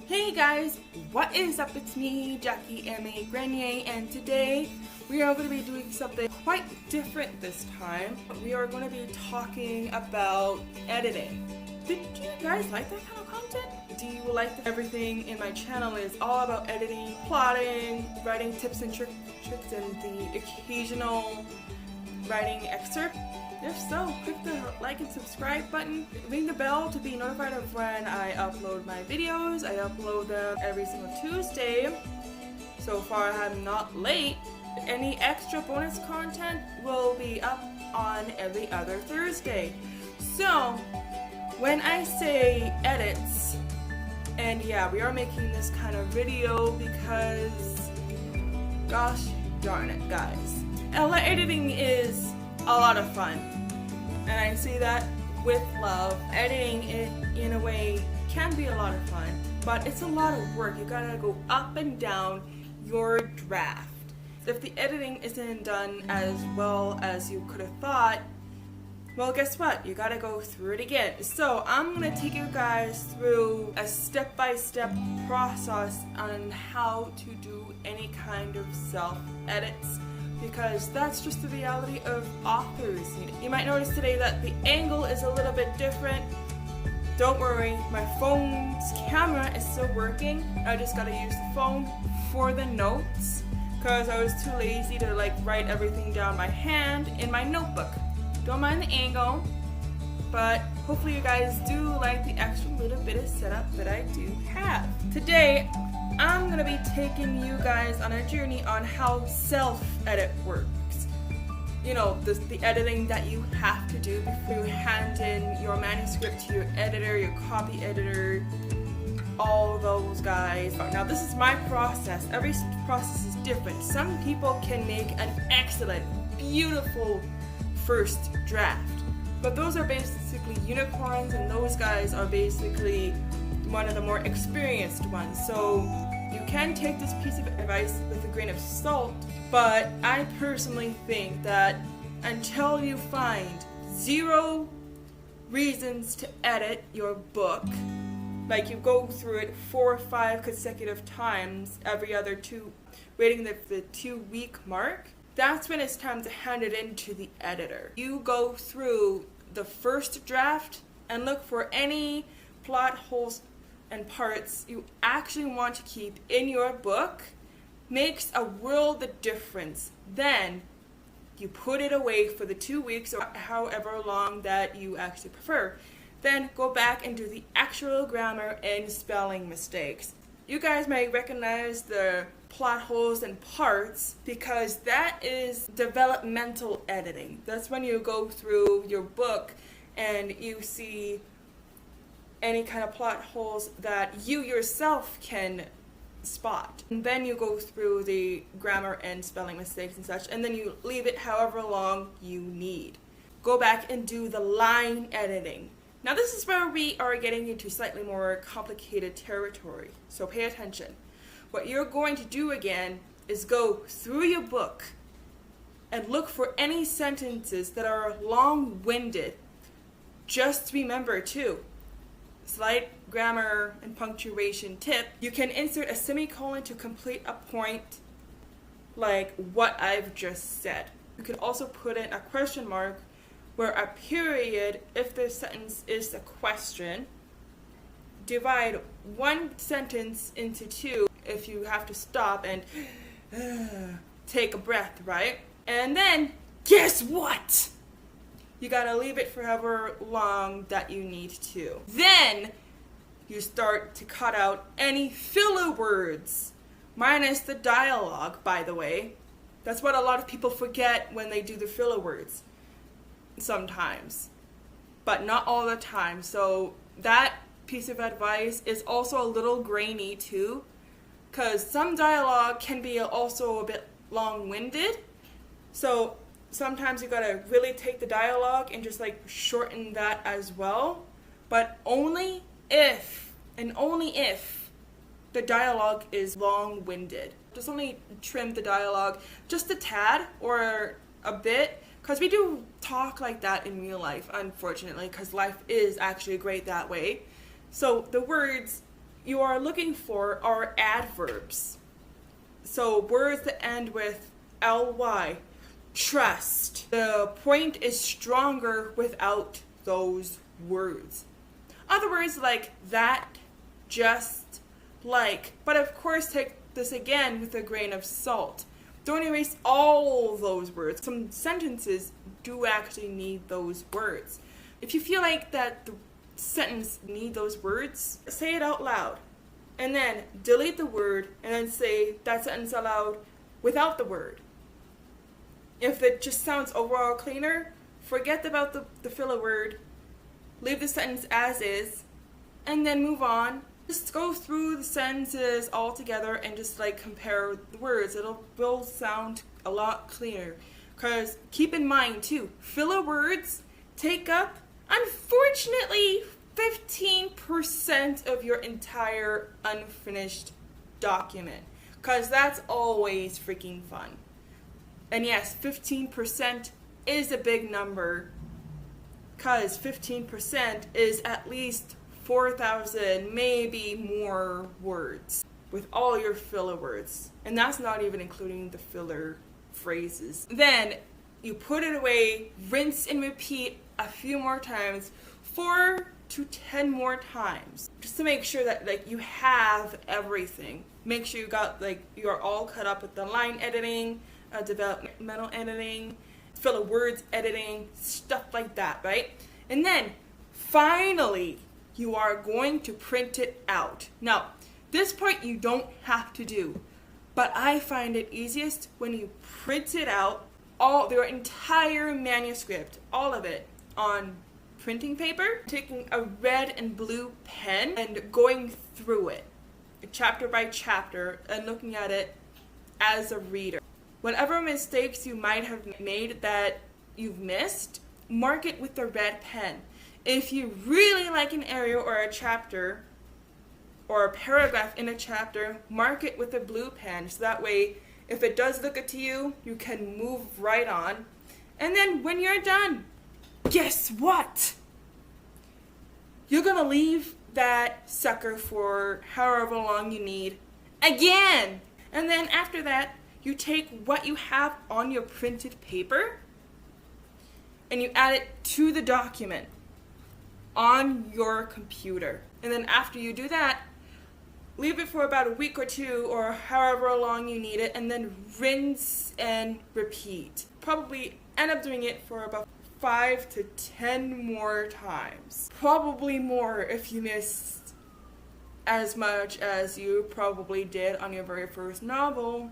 Hey guys, what is up? It's me, Jackie M.A. Grenier, and today we are going to be doing something quite different this time. We are going to be talking about editing. Did you guys like that kind of content? Do you like that everything in my channel is all about editing, plotting, writing tips and tricks, and the occasional writing excerpt? If so, click the like and subscribe button. Ring the bell to be notified of when I upload my videos. I upload them every single Tuesday. So far I'm not late. Any extra bonus content will be up on every other Thursday. So, when I say edits, and yeah, we are making this kind of video because, gosh darn it guys, editing is a lot of fun, and I say that with love. Editing it in a way can be a lot of fun, but it's a lot of work. You gotta go up and down your draft. If the editing isn't done as well as you could have thought, well, guess what? You gotta go through it again. So I'm gonna take you guys through a step-by-step process on how to do any kind of self-edits, because that's just the reality of authors. You might notice today that the angle is a little bit different. Don't worry, my phone's camera is still working. I just gotta use the phone for the notes because I was too lazy to write everything down by hand in my notebook. Don't mind the angle, but hopefully you guys do like the extra little bit of setup that I do have. Today, I'm gonna be taking you guys on a journey on how self-edit works. You know, the editing that you have to do before you hand in your manuscript to your editor, your copy editor, all those guys. Now this is my process. Every process is different. Some people can make an excellent, beautiful first draft, but those are basically unicorns, and those guys are basically one of the more experienced ones. So you can take this piece of advice with a grain of salt, but I personally think that until you find 0 reasons to edit your book, like you go through it 4 or 5 consecutive times every other 2, waiting the 2-week mark, that's when it's time to hand it in to the editor. You go through the first draft and look for any plot holes and parts you actually want to keep in your book. Makes a world of difference. Then you put it away for the 2 weeks or however long that you actually prefer. Then go back and do the actual grammar and spelling mistakes. You guys may recognize the plot holes and parts because that is developmental editing. That's when you go through your book and you see any kind of plot holes that you yourself can spot. And then you go through the grammar and spelling mistakes and such, and then you leave it however long you need. Go back and do the line editing. Now this is where we are getting into slightly more complicated territory, so pay attention. What you're going to do again is go through your book and look for any sentences that are long-winded. Just remember too, slight grammar and punctuation tip, you can insert a semicolon to complete a point like what I've just said. You can also put in a question mark where a period if the sentence is a question. Divide one sentence into 2 if you have to stop and take a breath, right? And then, guess what? You gotta leave it for however long that you need to. Then, you start to cut out any filler words, minus the dialogue, by the way. That's what a lot of people forget when they do the filler words, sometimes, but not all the time. So that piece of advice is also a little grainy too, because some dialogue can be also a bit long-winded. So sometimes you gotta really take the dialogue and just shorten that as well, but only if the dialogue is long-winded. Just only trim the dialogue just a tad or a bit, because we do talk like that in real life, unfortunately, because life is actually great that way. So the words you are looking for are adverbs. So words that end with ly. Trust. The point is stronger without those words. Other words like that, just, like. But of course, take this again with a grain of salt. Don't erase all those words. Some sentences do actually need those words. If you feel like that the sentence need those words, say it out loud. And then delete the word and then say that sentence aloud without the word. If it just sounds overall cleaner, forget about the filler word, leave the sentence as is, and then move on. Just go through the sentences all together and just like compare the words. Will sound a lot cleaner. Because keep in mind too, filler words take up, unfortunately, 15% of your entire unfinished document. Because that's always freaking fun. And yes, 15% is a big number, because 15% is at least 4,000, maybe more words with all your filler words. And that's not even including the filler phrases. Then you put it away, rinse and repeat a few more times, 4 to 10 more times, just to make sure that like you have everything. Make sure you got like you're all cut up with the line editing, developmental editing, filler words editing, stuff like that, right? And then finally you are going to print it out. Now, this part you don't have to do, but I find it easiest when you print it out, all their entire manuscript, all of it, on printing paper, taking a red and blue pen and going through it, chapter by chapter, and looking at it as a reader. Whatever mistakes you might have made that you've missed, mark it with the red pen. If you really like an area or a chapter or a paragraph in a chapter, mark it with a blue pen, so that way if it does look to you, you can move right on. And then when you're done, guess what? You're gonna leave that sucker for however long you need again. And then after that, you take what you have on your printed paper and you add it to the document on your computer. And then after you do that, leave it for about a week or two or however long you need it, and then rinse and repeat. Probably end up doing it for about 5 to 10 more times. Probably more if you missed as much as you probably did on your very first novel,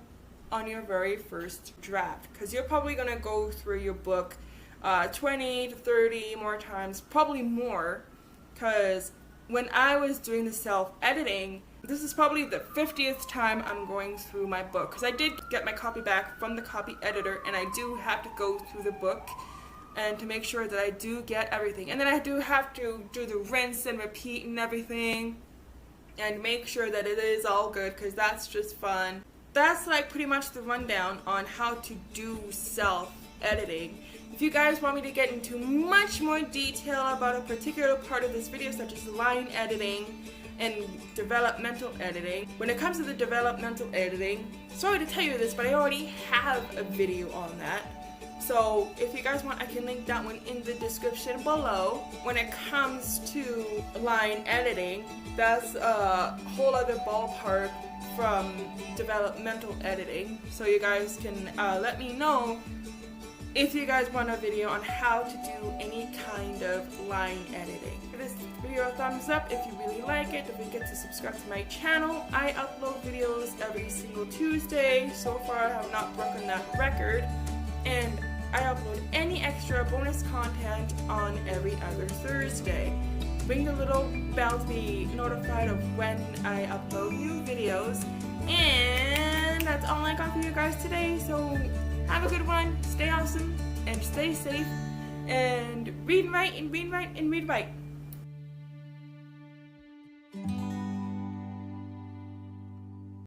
on your very first draft. Because you're probably going to go through your book 20 to 30 more times, probably more, because when I was doing the self-editing, this is probably the 50th time I'm going through my book, because I did get my copy back from the copy editor, and I do have to go through the book and to make sure that I do get everything. And then I do have to do the rinse and repeat and everything and make sure that it is all good, because that's just fun. That's like pretty much the rundown on how to do self-editing. If you guys want me to get into much more detail about a particular part of this video, such as line editing and developmental editing, when it comes to the developmental editing, sorry to tell you this, but I already have a video on that. So if you guys want, I can link that one in the description below. When it comes to line editing, that's a whole other ballpark from developmental editing. So you guys can let me know if you guys want a video on how to do any kind of line editing. Give this video a thumbs up if you really like it. Don't forget to subscribe to my channel. I upload videos every single Tuesday. So far I have not broken that record. And I upload any extra bonus content on every other Thursday. Ring the little bell to be notified of when I upload new videos. And that's all I got for you guys today. So have a good one, stay awesome, and stay safe, and read and write, and read and write, and read right.